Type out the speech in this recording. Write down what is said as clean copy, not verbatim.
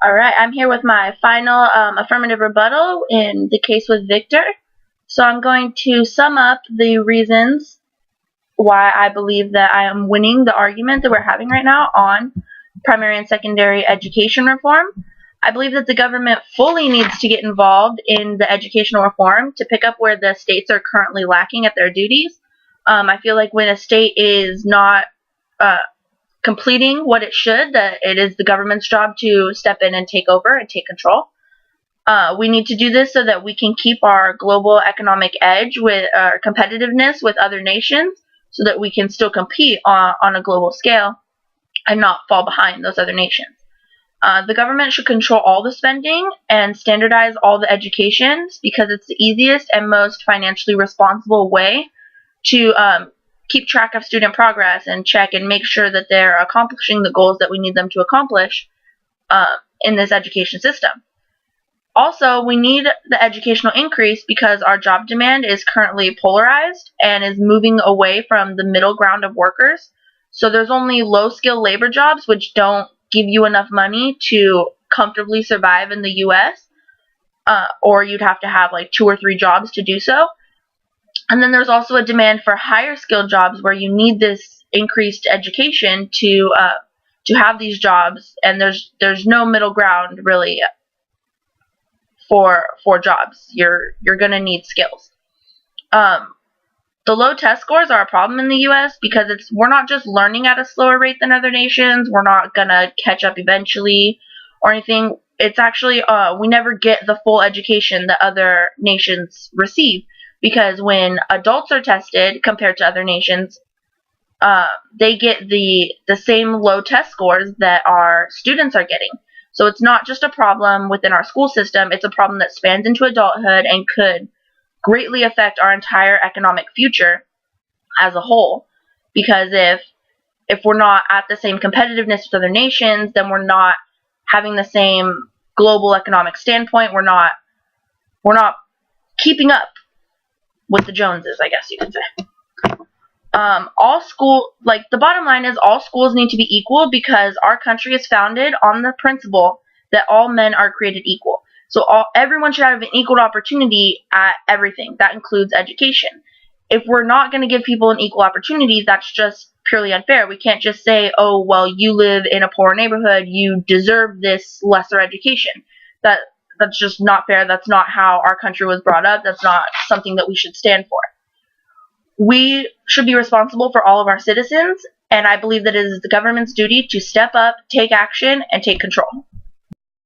All right, I'm here with my final affirmative rebuttal in the case with Victor. So I'm going to sum up the reasons why I believe that I am winning the argument that we're having right now on primary and secondary education reform. I believe that the government fully needs to get involved in the educational reform to pick up where the states are currently lacking at their duties. I feel like when a state is not completing what it should, that it is the government's job to step in and take over and take control. We need to do this so that we can keep our global economic edge with our competitiveness with other nations, so that we can still compete on a global scale and not fall behind those other nations. The government should control all the spending and standardize all the educations, because it's the easiest and most financially responsible way to keep track of student progress and check and make sure that they're accomplishing the goals that we need them to accomplish in this education system. Also, we need the educational increase because our job demand is currently polarized and is moving away from the middle ground of workers. So there's only low-skilled labor jobs which don't give you enough money to comfortably survive in the U.S., or you'd have to have like 2 or 3 jobs to do so. And then there's also a demand for higher skilled jobs where you need this increased education to have these jobs, and there's no middle ground really for jobs. You're gonna need skills. The low test scores are a problem in the U.S. because we're not just learning at a slower rate than other nations. We're not gonna catch up eventually or anything. It's actually we never get the full education that other nations receive, because when adults are tested compared to other nations, they get the same low test scores that our students are getting. So it's not just a problem within our school system, it's a problem that spans into adulthood and could greatly affect our entire economic future as a whole. Because if we're not at the same competitiveness with other nations, then we're not having the same global economic standpoint. We're not keeping up with the Joneses, I guess you could say. The bottom line is all schools need to be equal, because our country is founded on the principle that all men are created equal. So everyone should have an equal opportunity at everything. That includes education. If we're not going to give people an equal opportunity, that's just purely unfair. We can't just say, oh, well, you live in a poor neighborhood, you deserve this lesser education. That's just not fair. That's not how our country was brought up. That's not something that we should stand for. We should be responsible for all of our citizens, and I believe that it is the government's duty to step up, take action, and take control.